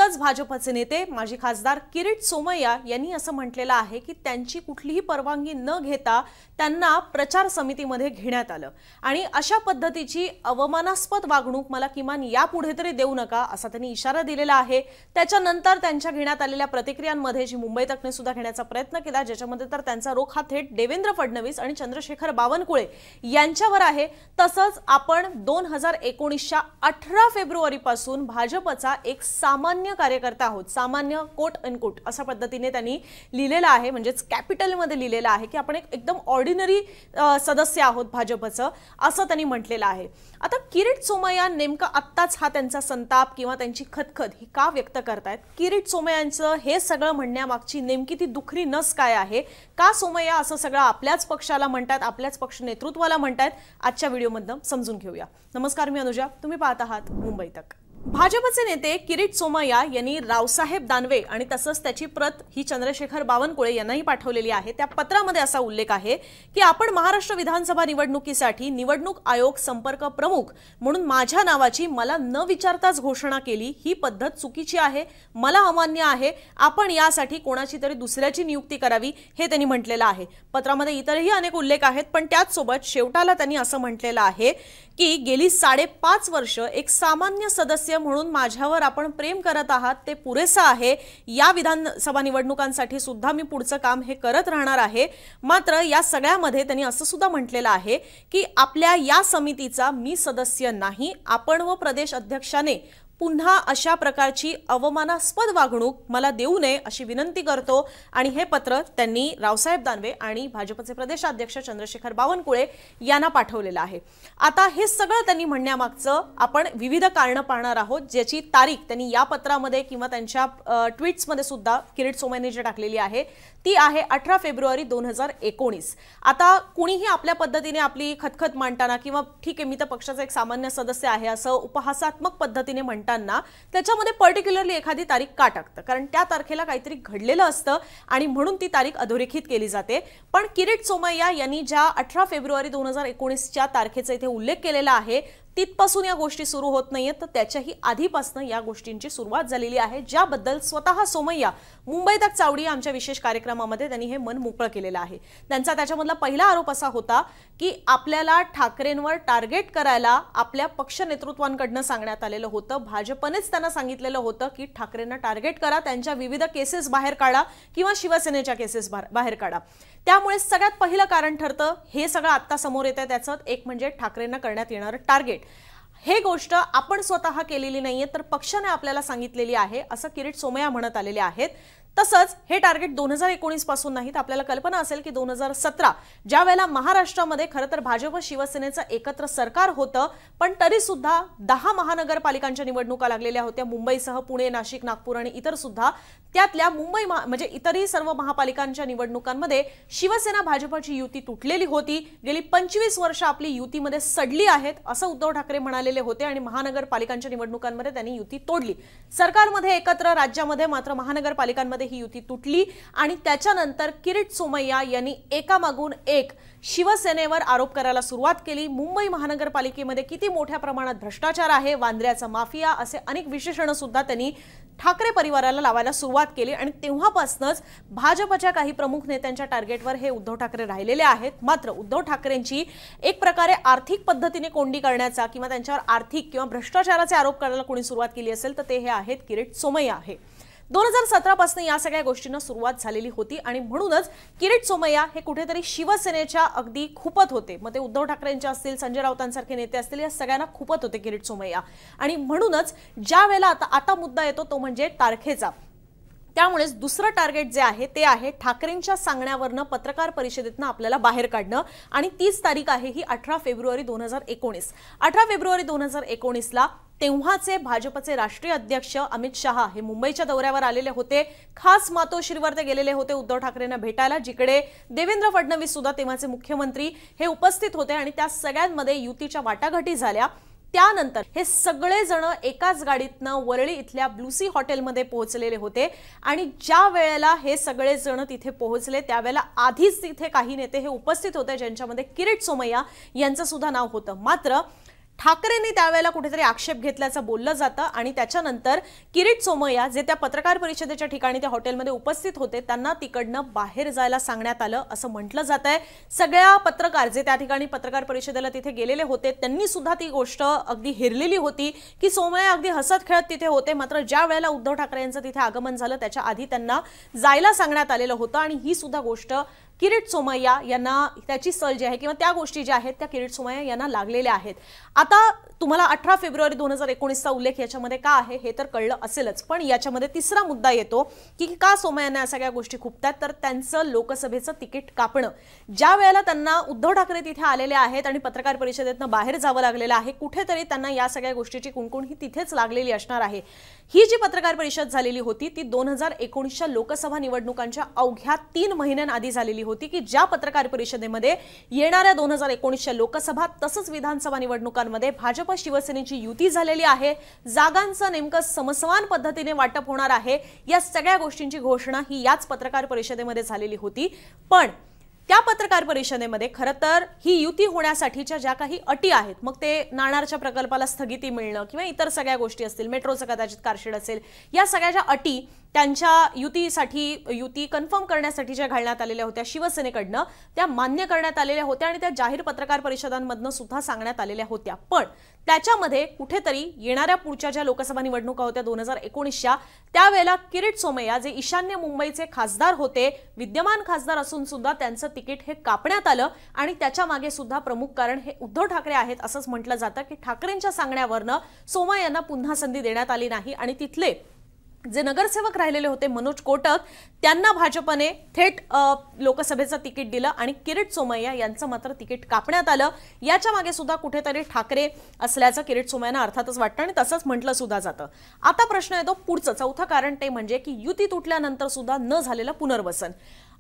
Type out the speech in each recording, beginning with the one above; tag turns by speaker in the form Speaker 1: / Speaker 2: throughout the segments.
Speaker 1: तसंच भाजपचे नेते माजी खासदार किरीट सोमय्या यांनी असं म्हटलेलं आहे की त्यांची कुठलीही परवानगी न घेता त्यांना प्रचार समितीमध्ये घेण्यात आलं आणि अशा पद्धतीची अवमानास्पद वागणूक मला किमान यापुढे तरी देऊ नका असा त्यांनी इशारा दिलेला आहे। त्याच्यानंतर त्यांच्या घेण्यात आलेल्या प्रतिक्रियांमध्ये जी मुंबई तकने सुद्धा घेण्याचा प्रयत्न केला, ज्याच्यामध्ये तर त्यांचा रोख हा थेट देवेंद्र फडणवीस आणि चंद्रशेखर बावनकुळे यांच्यावर आहे। तसंच आपण 2019च्या 18 फेब्रुवारी पासून भाजपचा एक सामान्य कार्यकर्ता आहोत, सामान्य कोट अनकोट अशा पद्धतीने त्यांनी लिहिलेलं आहे, म्हणजेच कॅपिटल मध्ये लिहिलेलं आहे की आपण एक एकदम ऑर्डिनरी सदस्य आहोत भाजपचं, असं त्यांनी म्हटलेलं आहे। आता किरीट सोमय्या नेमका आत्ताच हा त्यांचा संताप किंवा त्यांची खतखत ही का व्यक्त करतायत? किरीट सोमय्यांचं हे सगळं म्हणण्यामागची नेमकी ती दुखरी नस काय आहे? का सोमय्या असं सगळं आपल्याच पक्षाला म्हणतात, आपल्याच पक्ष नेतृत्वाला म्हणतात? आजच्या व्हिडिओमध्ये समजून घेऊया। नमस्कार, मी अनुजा, तुम्ही पाहत आहात मुंबई तक। भाजपचे नेते किरीट सोमय्या यांनी रावसाहेब दानवे आणि तसंच त्याची प्रत ही चंद्रशेखर बावनकुळे यांनाही पाठवलेली आहे। त्या पत्रामध्ये असा उल्लेख आहे की आपण महाराष्ट्र विधानसभा निवडणुकीसाठी निवडणूक आयोग संपर्क प्रमुख म्हणून माझ्या नावाची मला न विचारताच घोषणा केली, ही पद्धत चुकीची आहे, मला अमान्य आहे, आपण यासाठी कोणाची तरी दुसऱ्याची नियुक्ती करावी, हे त्यांनी म्हटलेलं आहे। पत्रामध्ये इतरही अनेक उल्लेख आहेत, पण त्याच सोबत शेवटाला त्यांनी असं म्हटलेलं आहे की गेली 5.5 वर्ष एक सामान्य सदस्य म्हणून माझ्यावर आपण प्रेम करत आहात, ते पुरेसं आहे। या विधानसभा निवडणुकांसाठी सुद्धा मी पुढचं काम हे करत राहणार आहे। मात्र या सगळ्यामध्ये त्यांनी असं सुद्धा म्हटलेलं आहे की आपल्या या समितीचा मी सदस्य नाही, आपण व प्रदेश अध्यक्षाने पुन्हा अशा प्रकारची अवमानास्पद वागणूक मला देऊ नये अशी विनंती करतो। आणि हे पत्र त्यांनी रावसाहेब दानवे आणि भाजपचे प्रदेशाध्यक्ष चंद्रशेखर बावनकुळे यांना पाठवलेलं आहे। आता हे सगळं त्यांनी म्हणण्यामागचं आपण विविध कारणं पाहणार आहोत, ज्याची तारीख त्यांनी या पत्रामध्ये किंवा त्यांच्या ट्वीट्समध्ये सुद्धा किरीट सोमय्यांनी जे टाकलेली आहे ती आहे 18 फेब्रुवारी 2019। आता कुणीही आपल्या पद्धतीने आपली खतखत मांडताना किंवा ठीक आहे मी तर पक्षाचा एक सामान्य सदस्य आहे असं उपहासात्मक पद्धतीने म्हणताना त्याच्यामध्ये पर्टिक्युलरली एखादी तारीख का टाकतं? कारण त्या तारखेला काहीतरी घडलेलं असतं आणि म्हणून ती तारीख अधोरेखित केली जाते। पण किरीट सोमय्या यांनी ज्या 18 फेब्रुवारी 2019च्या तारखेचा इथे उल्लेख केलेला आहे तिथपासून या गोष्टी सुरू होत नाहीयेत, तर त्याच्याही आधीपासून या गोष्टींची सुरुवात झालेली आहे, ज्याबद्दल स्वतः सोमय्या मुंबई तक चावडी आमच्या विशेष कार्यक्रमामध्ये त्यांनी हे मन मोकळं केलेलं आहे। त्यांचा त्याच्यामधला पहिला आरोप असा होता की आपल्याला ठाकरेंवर टार्गेट करायला आपल्या पक्ष नेतृत्वांकडून सांगण्यात आलेलं होतं, भाजपनेच त्यांना सांगितलेलं होतं की ठाकरेंना टार्गेट करा, त्यांच्या विविध केसेस बाहेर काढा किंवा शिवसेनेच्या केसेस बाहेर काढा। त्यामुळे सगळ्यात पहिलं कारण ठरतं हे सगळं आता समोर येतंय त्याचं एक म्हणजे ठाकरेंना करण्यात येणारं टार्गेट। हे गोष्ट आपण स्वतः केलेली नाहीये, तर पक्षाने आपल्याला सांगितलेली आहे असं किरीट सोमय्या म्हणत आलेले आहेत। तसंच हे टार्गेट 2019 पासून नाही, तर आपल्याला कल्पना असेल की 2017 ज्या वेळेला महाराष्ट्रामध्ये खरं तर भाजप शिवसेनेचं एकत्र सरकार होतं, पण तरी सुद्धा 10 महानगरपालिकांच्या निवडणुका लागलेल्या होत्या, मुंबईसह पुणे, नाशिक, नागपूर आणि इतर सुद्धा। त्यातल्या मुंबई म्हणजे इतरही सर्व महापालिकांच्या निवडणुकांमध्ये शिवसेना भाजपची युती तुटलेली होती। गेली 25 वर्ष आपली युतीमध्ये सडली आहेत असं उद्धव ठाकरे म्हणालेले होते आणि महानगरपालिकांच्या निवडणुकांमध्ये त्यांनी युती तोडली। सरकारमध्ये एकत्र, राज्यामध्ये मात्र महानगरपालिकांमध्ये ही युती तुटली आणि त्याच्यानंतर किरीट सोमय्या यांनी एकामागून एक शिवसेनेवर आरोप करायला सुरुवात केली। मुंबई महानगरपालिकेमध्ये किती मोठ्या प्रमाणात भ्रष्टाचार आहे, वांद्र्याचा माफिया, असे अनेक विशेषण सुद्धा त्यांनी ठाकरे परिवाराला लावायला सुरुवात केली आणि तेव्हापासूनच भाजपच्या काही प्रमुख नेत्यांच्या टार्गेटवर हे उद्धव ठाकरे राहिलेले आहेत। मात्र उद्धव ठाकरेंची एक प्रकारे आर्थिक पद्धतीने कोंडी करण्याचा किंवा त्यांच्यावर आर्थिक किंवा भ्रष्टाचाराचे आरोप करायला कोणी सुरुवात केली असेल तर ते हे आहेत किरीट सोमय्या आहे। 2017 पासून या सगळ्या गोष्टींना सुरुवात झालेली होती आणि म्हणूनच किरीट सोमय्या हे कुठेतरी शिवसेनेच्या अगदी खूपत होते। मग ते उद्धव ठाकरेंचे असतील, संजय राऊतांसारखे नेते असतील, या सगळ्यांना खूपत होते किरीट सोमय्या। आणि म्हणूनच ज्या वेळेला आता मुद्दा येतो तो म्हणजे तारखेचा। त्यामुळेच दुसरं टार्गेट जे आहे ते आहे ठाकरेंच्या सांगण्यावरनं पत्रकार परिषदेतनं आपल्याला बाहेर काढणं आणि तीच तारीख आहे ही 18 फेब्रुवारी 2019। 18 फेब्रुवारी 2019ला तेव्हाचे भाजपचे राष्ट्रीय अध्यक्ष अमित शहा हे मुंबईच्या दौऱ्यावर आलेले होते। खास मातोश्रीवर ते गेलेले होते उद्धव ठाकरेंना भेटायला, जिकडे देवेंद्र फडणवीस सुद्धा तेव्हाचे मुख्यमंत्री हे उपस्थित होते आणि त्या सगळ्यांमध्ये युतीच्या वाटाघाटी झाल्या। त्यानंतर हे सगळे जण एकाच गाडीतनं वरळी इथल्या ब्लूसी हॉटेलमध्ये पोहोचलेले होते आणि ज्या वेळेला हे सगळे जण तिथे पोहोचले त्यावेळेला आधीच तिथे काही नेते हे उपस्थित होते, ज्यांच्यामध्ये किरीट सोमय्या यांचं सुद्धा नाव होतं। मात्र ठाकरेंनी त्यावेळेला कुठेतरी आक्षेप घेतल्याचं बोललं जातं आणि त्याच्यानंतर किरीट सोमय्या जे त्या पत्रकार परिषदेच्या ठिकाणी त्या हॉटेलमध्ये उपस्थित होते त्यांना तिकडनं बाहेर जायला सांगण्यात आलं असं म्हटलं जातंय। सगळ्या पत्रकार जे त्या ठिकाणी पत्रकार परिषदेला तिथे गेलेले होते त्यांनी सुद्धा ती गोष्ट अगदी हेरलेली होती की सोमय्या अगदी हसत खेळत तिथे होते, मात्र ज्या वेळेला उद्धव ठाकरे यांचं तिथे आगमन झालं त्याच्या आधी त्यांना जायला सांगण्यात आलेलं होतं आणि ही सुद्धा गोष्ट किरीट सोमय्या यांना त्याची सल जी आहे किंवा त्या गोष्टी ज्या आहेत त्या किरीट सोमय्या यांना लागलेल्या आहेत। आता तुम्हाला 18 फेब्रुवारी 2019चा उल्लेख याच्यामध्ये का आहे हे तर कळलं असेलच, पण याच्यामध्ये तिसरा मुद्दा येतो की का सोमय्यांना या सगळ्या गोष्टी खुपतात, तर त्यांचं लोकसभेचं तिकीट कापणं। ज्या वेळेला त्यांना उद्धव ठाकरे तिथे आलेले आहेत आणि पत्रकार परिषदेतनं बाहेर जावं लागलेलं आहे, कुठेतरी त्यांना या सगळ्या गोष्टीची कुणकुण ही तिथेच लागलेली असणार आहे। ही जी पत्रकार परिषद झालेली होती ती 2019च्या लोकसभा निवडणुकांच्या अवघ्या 3 महिन्यांआधी झालेली होती की ज्या पत्रकार परिषदेमध्ये येणाऱ्या 2019च्या लोकसभा तसंच विधानसभा निवडणुकांमध्ये भाजप शिवसेनेची युती झालेली आहे, जागांचं नेमकं समसमान पद्धतीने वाटप होणार आहे, या सगळ्या गोष्टींची घोषणा ही याच पत्रकार परिषदेमध्ये झालेली होती। पण त्या पत्रकार परिषदेमध्ये खरं तर ही युती होण्यासाठीच्या ज्या काही अटी आहेत, मग ते नाणारच्या प्रकल्पाला स्थगिती मिळणं किंवा इतर सगळ्या गोष्टी असतील, मेट्रोचं कदाचित कारशेड असेल, या सगळ्या ज्या अटी त्यांच्या युती कन्फर्म करण्यासाठी ज्या घालण्यात आलेल्या होत्या शिवसेनेकडनं त्या मान्य करण्यात आलेल्या होत्या आणि त्या जाहीर पत्रकार परिषदांमधनं सुद्धा सांगण्यात आलेल्या होत्या। पण त्याच्यामध्ये कुठेतरी येणाऱ्या पुढच्या ज्या लोकसभा निवडणुका होत्या 2019च्या त्यावेळेला किरीट सोमय्या जे ईशान्य मुंबईचे खासदार होते, विद्यमान खासदार असून सुद्धा त्यांचं तिकीट हे कापण्यात आलं आणि त्याच्या मागे सुद्धा प्रमुख कारण हे उद्धव ठाकरे आहेत असंच म्हटलं जातं की ठाकरेंच्या सांगण्यावरनं सोमय्या यांना पुन्हा संधी देण्यात आली नाही आणि तिथले जे नगरसेवक राहिलेले होते मनोज कोटक त्यांना भाजपने थेट लोकसभेचं तिकीट दिलं आणि किरीट सोमय्या यांचं मात्र तिकीट कापण्यात आलं। याच्या मागे सुद्धा कुठेतरी ठाकरे असल्याचं किरीट सोमय्यांना अर्थातच वाटतं आणि तसंच म्हटलं सुद्धा जातं। आता प्रश्न येतो पुढचं चौथं कारण ते म्हणजे की युती तुटल्यानंतर सुद्धा न झालेलं पुनर्वसन।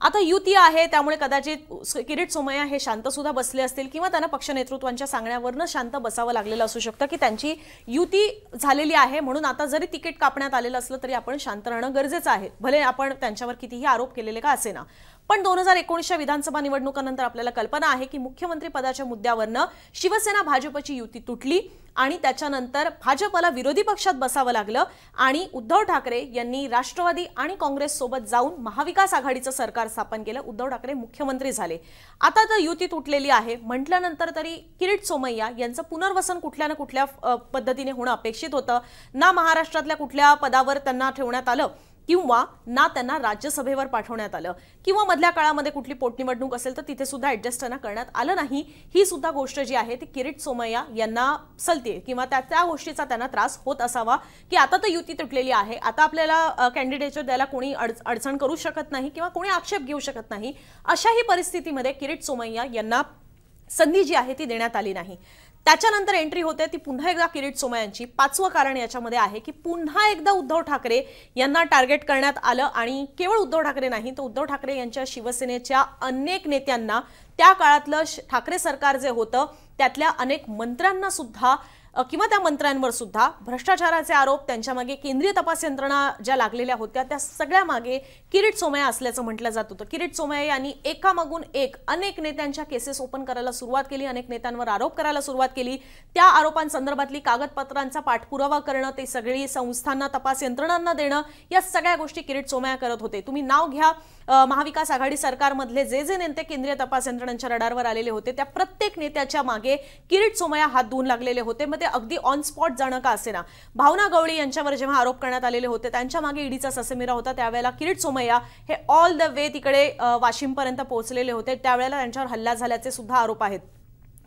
Speaker 1: आता युती आहे त्यामुळे कदाचित किरीट सोमय्या हे शांत सुद्धा बसले असतील किंवा त्यांना पक्ष नेतृत्वांच्या सांगण्यावरनं शांत बसावं लागलेलं असू शकतं की त्यांची युती झालेली आहे म्हणून आता जरी तिकीट कापण्यात आलेलं असलं तरी आपण शांत राहणं गरजेचं आहे, भले आपण त्यांच्यावर कितीही आरोप केलेले का असेना। पण 2019च्या विधानसभा निवडणुकांनंतर आपल्याला कल्पना आहे की मुख्यमंत्री पदाच्या मुद्द्यावरनं शिवसेना भाजपची युती तुटली आणि त्याच्यानंतर भाजपला विरोधी पक्षात बसावं लागलं आणि उद्धव ठाकरे यांनी राष्ट्रवादी आणि काँग्रेस सोबत जाऊन महाविकास आघाडीचं सरकार स्थापन केलं, उद्धव ठाकरे मुख्यमंत्री झाले। आता तर युती तुटलेली आहे म्हटल्यानंतर तरी किरीट सोमय्या यांचं पुनर्वसन कुठल्या ना कुठल्या पद्धतीने होणं अपेक्षित होतं। ना महाराष्ट्रातल्या कुठल्या पदावर त्यांना ठेवण्यात आलं किंवा ना त्यांना राज्यसभेवर पाठवण्यात आलं किंवा मधल्या काळामध्ये कुठली पोटनिवडणूक असेल तर तिथे सुद्धा ऍडजस्ट त्यांना करण्यात आलं नाही। ही सुद्धा गोष्ट जी आहे ती किरीट सोमय्या यांना सलते किंवा त्या गोष्टीचा त्यांना त्रास होत असावा की आता तर युती तुटलेली आहे, आता आपल्याला कॅन्डिडेटवर द्यायला कोणी अडचण करू शकत नाही किंवा कोणी आक्षेप घेऊ शकत नाही। अशाही परिस्थितीमध्ये किरीट सोमय्या यांना संधी जी आहे ती देण्यात आली नाही। त्याच्यानंतर एंट्री होते ती पुन्हा एकदा किरीट सोमय्यांची। पाचवं कारण याच्यामध्ये आहे की पुन्हा एकदा उद्धव ठाकरे यांना टार्गेट करण्यात आलं आणि केवळ उद्धव ठाकरे नाही तर उद्धव ठाकरे यांच्या शिवसेनेच्या अनेक नेत्यांना त्या काळातलं ठाकरे सरकार जे होतं त्यातल्या अनेक मंत्र्यांना सुद्धा किंवा त्या मंत्र्यांवर सुद्धा भ्रष्टाचाराचे आरोप, त्यांच्या मागे केंद्रीय तपास यंत्रणा ज्या लागलेल्या होत्या त्या सगळ्या मागे किरीट सोमय्या असल्याचं म्हटलं जात होतं। किरीट सोमय्या यांनी एकामागून एक अनेक नेत्यांच्या केसेस ओपन करायला सुरुवात केली, अनेक नेत्यांवर आरोप करायला सुरुवात केली। त्या आरोपांसंदर्भातली कागदपत्रांचा पाठपुरावा करणं, ते सगळी संस्थांना तपास यंत्रणांना देणं, या सगळ्या गोष्टी किरीट सोमय्या करत होते। तुम्ही नाव घ्या महाविकास आघाडी सरकारमधले जे नेते केंद्रीय तपास यंत्रणांच्या रडारवर आलेले होते त्या प्रत्येक नेत्याच्या मागे किरीट सोमय्या हात धुवून लागलेले होते। मग ते अगदी ऑन स्पॉट जाणं का असेना, भावना गवळी यांच्यावर जेव्हा आरोप करण्यात आलेले होते त्यांच्या मागे ईडीचा ससेमिरा होता, त्यावेळेला किरीट सोमय्या हे ऑल द वे तिकडे वाशिमपर्यंत पोहोचलेले होते, त्यावेळेला त्यांच्यावर हल्ला झाल्याचे सुद्धा आरोप आहेत।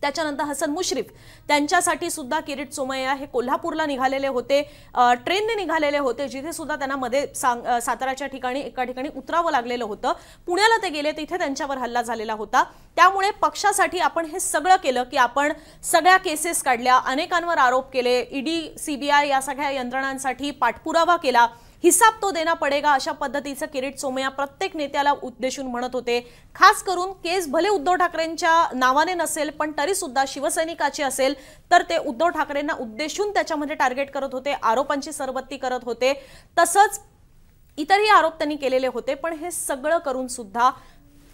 Speaker 1: त्याच्यानंतर हसन मुश्रीफ त्यांच्यासाठी सुद्धा किरीट सोमय्या हे कोल्हापूरला निघालेले होते, ट्रेनने निघालेले होते, जिथे सुद्धा त्यांना मध्ये साताराच्या ठिकाणी एका ठिकाणी उतरावं लागलेलं होतं। पुण्याला ते गेले तिथे त्यांच्यावर हल्ला झालेला होता। त्यामुळे पक्षासाठी आपण हे सगळं केलं की आपण सगळ्या केसेस काढल्या, अनेकांवर आरोप केले, ईडी सीबीआय या सगळ्या यंत्रणांसाठी पाठपुरावा केला, हिसाब तो देना पडेगा अशा पद्धतीचं किरीट सोमय्या प्रत्येक नेत्याला उद्देशून म्हणत होते। खास करून केस भले उद्धव ठाकरेंच्या नावाने नसेल पण तरी सुद्धा शिवसैनिकाची असेल तर ते उद्धव ठाकरेंना उद्देशून त्याच्यामध्ये टार्गेट करत होते, आरोपांची सरबत्ती करत होते, तसंच इतरही आरोप त्यांनी केलेले होते। पण हे सगळं करून सुद्धा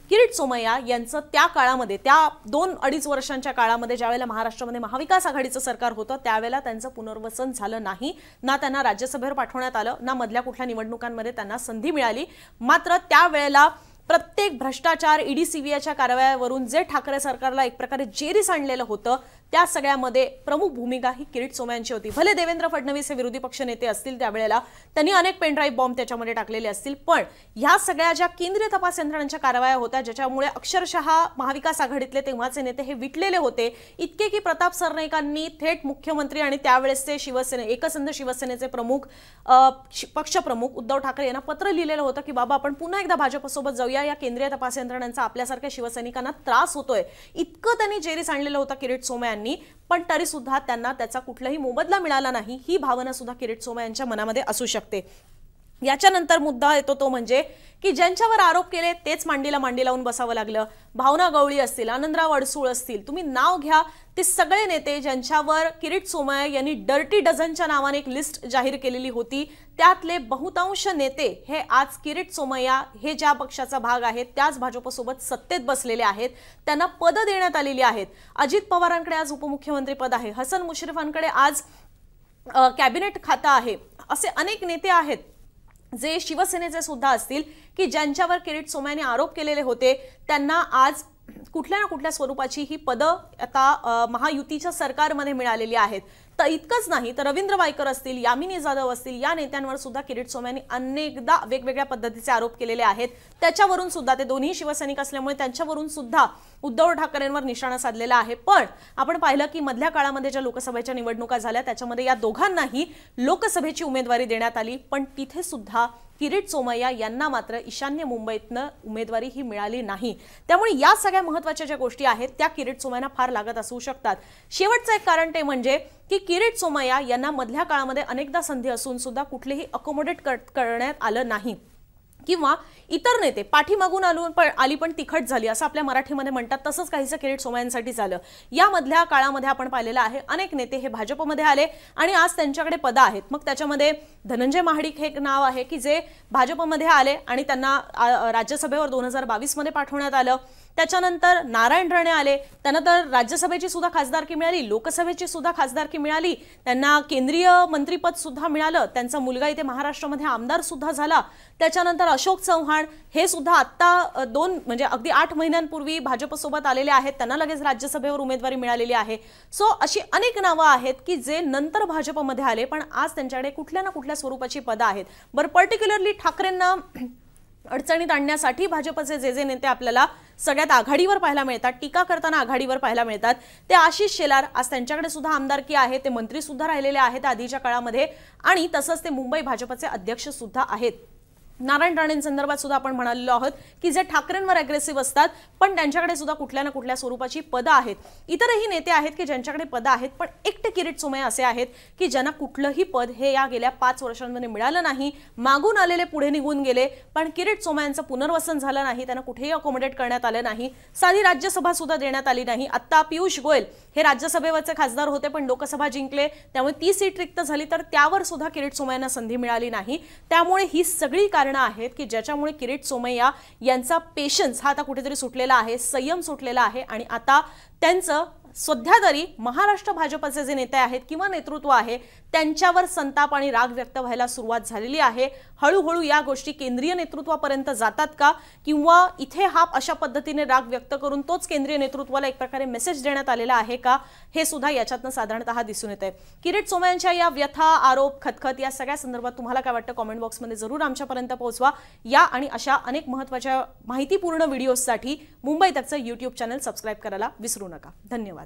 Speaker 1: किरीट सोमय्या यांचं त्या काळामध्ये, त्या 2-2.5 वर्षांच्या काळामध्ये ज्यावेळेला महाराष्ट्रामध्ये महाविकास आघाडीचं सरकार होतं त्यावेळेला त्यांचं पुनर्वसन झालं नाही, ना त्यांना राज्यसभेवर पाठवण्यात आलं, ना मधल्या कुठल्या निवडणुकांमध्ये त्यांना संधी मिळाली। मात्र त्यावेळेला प्रत्येक भ्रष्टाचार, ईडी सीबीआयच्या कारवायावरून जे ठाकरे सरकारला एक प्रकारे जेरीस आणलेलं होतं त्या सगळ्यामध्ये प्रमुख भूमिका ही किरीट सोमय्यांची होती। भले देवेंद्र फडणवीस हे विरोधी पक्ष नेते असतील त्यावेळेला त्यांनी अनेक पेनड्राईव्ह बॉम्ब त्याच्यामध्ये टाकलेले असतील, पण ह्या सगळ्या ज्या केंद्रीय तपास यंत्रणांच्या कारवाया होत्या ज्याच्यामुळे अक्षरशः महाविकास आघाडीतले तेव्हाचे नेते हे विटलेले होते, इतके की प्रताप सरनाईकांनी थेट मुख्यमंत्री आणि त्यावेळेसचे एकसंध शिवसेनेचे प्रमुख पक्षप्रमुख उद्धव ठाकरे यांना पत्र लिहिलेलं होतं की बाबा आपण पुन्हा एकदा भाजपसोबत जाऊया, या केंद्रीय तपास यंत्रणांचा आपल्यासारख्या शिवसैनिकांना त्रास होतोय, इतकं त्यांनी जेरीस आणलेलं होतं किरीट सोमय्यांनी। पण तरी सुद्धा त्यांना त्याचा कुठलाही मोबदला मिळाला नाही, ही भावना सुद्धा किरीट सोमय्यांच्या मनामध्ये असू शकते। याच्यानंतर मुद्दा येतो तो म्हणजे की ज्यांच्यावर आरोप केले तेच मांडीला मांडी लावून बसावं लागलं। भावना गवळी असतील, आनंदराव अडसूळ असतील, तुम्ही नाव घ्या, ते सगळे नेते ज्यांच्यावर किरीट सोमय्या यांनी डर्टी डझनच्या नावाने एक लिस्ट जाहीर केलेली होती, त्यातले बहुतांश नेते हे आज किरीट सोमय्या हे ज्या पक्षाचा भाग आहेत त्याच भाजपसोबत सत्तेत बसलेले आहेत, त्यांना पद देण्यात आलेली आहेत। अजित पवारांकडे आज उपमुख्यमंत्री पद आहे, हसन मुश्रीफांकडे आज कॅबिनेट खातं आहे, असे अनेक नेते आहेत जे शिवसेनेचे सुद्धा असतील की ज्यांच्यावर किरीट सोमय्यांनी आरोप केलेले होते, त्यांना आज कुठल्या ना कुठल्या स्वरूपाची ही पदं आता महायुतीच्या सरकारमध्ये मिळालेली आहेत। तर इतकंच नाही तर रवींद्र वायकर असतील, यामिनी जाधव असतील, या नेत्यांवर सुद्धा किरीट सोमय्यांनी अनेकदा वेगवेगळ्या पद्धतीचे आरोप केलेले आहेत। त्याच्यावरून सुद्धा ते दोन्ही शिवसैनिक असल्यामुळे त्यांच्यावरून सुद्धा उद्धव ठाकरेंवर निशाणा साधलेला आहे। पण आपण पाहिलं की मधल्या काळामध्ये ज्या लोकसभेच्या निवडणुका झाल्या त्याच्यामध्ये या दोघांनाही लोकसभेची उमेदवारी देण्यात आली, पण तिथे सुद्धा किरीट सोमय्या यांना मात्र ईशान्य मुंबईतनं उमेदवारी ही मिळाली नाही। त्यामुळे या सगळ्या महत्त्वाच्या ज्या गोष्टी आहेत त्या किरीट सोमय्यांना फार लागत असू शकतात। शेवटचं एक कारण ते म्हणजे की किरीट सोमय्या यांना मधल्या काळामध्ये अनेकदा संधी असून सुद्धा कुठलेही अकोमोडेट करण्यात आलं नाही, किंवा इतर नेते पाठीमागून आली पण तिखट झाली असं आपल्या मराठीमध्ये म्हणतात, तसंच काहीसं किरीट सोमय्यांसाठी झालं। या मधल्या काळामध्ये आपण पाहिलेलं आहे अनेक नेते हे भाजपमध्ये आले आणि आज त्यांच्याकडे पदं आहेत। मग त्याच्यामध्ये धनंजय महाडिक हे नाव आहे की जे भाजपमध्ये आले आणि त्यांना राज्यसभेवर 2022 मध्ये पाठवण्यात आलं। त्याच्यानंतर नारायण राणे आले, त्यांना तर राज्यसभेची सुद्धा खासदारकी मिळाली, लोकसभेची सुद्धा खासदारकी मिळाली, त्यांना केंद्रीय मंत्रीपद सुद्धा मिळालं, त्यांचा मुलगा इथे महाराष्ट्रामध्ये आमदार सुद्धा झाला। त्याच्यानंतर अशोक चव्हाण हे सुद्धा आता म्हणजे अगदी 8 महिन्यांपूर्वी भाजपसोबत आलेले आहेत, त्यांना लगेच राज्यसभेवर उमेदवारी मिळालेली आहे। सो अशी अनेक नावं आहेत की जे नंतर भाजपमध्ये आले पण आज त्यांच्याकडे कुठल्या ना कुठल्या स्वरूपाची पदं आहेत। बरं, पर्टिक्युलरली ठाकरेंना अडचणीत आणण्यासाठी भाजपचे जे नेते आपल्याला सगळ्यात आघाडीवर पाहायला मिळतात, टीका करताना आघाडीवर पाहायला मिळतात, ते आशिष शेलार, आज त्यांच्याकडे सुद्धा आमदारकी आहे, ते मंत्री सुद्धा राहिलेले आहेत आधीच्या काळामध्ये, आणि तसंच ते मुंबई भाजपचे अध्यक्ष सुद्धा आहेत। नारायण राणेंसंदर्भात सुद्धा आपण म्हणालेलो आहोत की जे ठाकरेंवर अग्रेसिव्ह असतात पण त्यांच्याकडे सुद्धा कुठल्या ना कुठल्या स्वरूपाची पदं आहेत। इतरही नेते आहेत की ज्यांच्याकडे पदं आहेत, पण एकटे किरीट सोमय्या असे आहेत की ज्यांना कुठलंही पद हे या गेल्या 5 वर्षांमध्ये मिळालं नाही, मागून आलेले पुढे निघून गेले, पण किरीट सोमय्यांचं पुनर्वसन झालं नाही, त्यांना कुठेही अकोमोडेट करण्यात आलं नाही, साधी राज्यसभा सुद्धा देण्यात आली नाही। आता पियुष गोयल हे राज्यसभेवरचे खासदार होते पण लोकसभा जिंकले, त्यामुळे ती सीट रिक्त झाली, तर त्यावर सुद्धा किरीट सोमय्यांना संधी मिळाली नाही। त्यामुळे ही सगळी कारणं आहेत की ज्याच्यामुळे किरीट सोमय्या यांचा पेशन्स हा आता कुठेतरी सुटलेला आहे, संयम सुटलेला आहे, आणि आता त्यांचं सध्या तरी महाराष्ट्र भाजपचे जे नेते आहेत किंवा नेतृत्व आहे त्यांच्यावर संताप आणि राग व्यक्त व्हायला सुरुवात झालेली आहे। हळूहळू या गोष्टी केंद्रीय नेतृत्वापर्यंत जातात का, किंवा इथे हा अशा पद्धतीने राग व्यक्त करून तोच केंद्रीय नेतृत्वाला एक प्रकारे मेसेज देण्यात आलेला आहे का, हे सुद्धा याच्यातनं साधारणतः दिसून येते। किरीट सोमय्यांच्या या व्यथा, आरोप, खतखत या सगळ्या संदर्भात तुम्हाला काय वाटतं कमेंट बॉक्समध्ये जरूर आमच्यापर्यंत पोहोचवा। या आणि अशा अनेक महत्त्वाच्या माहितीपूर्ण व्हिडिओजसाठी मुंबई तकचं YouTube चॅनल सबस्क्राइब करायला विसरू नका। धन्यवाद।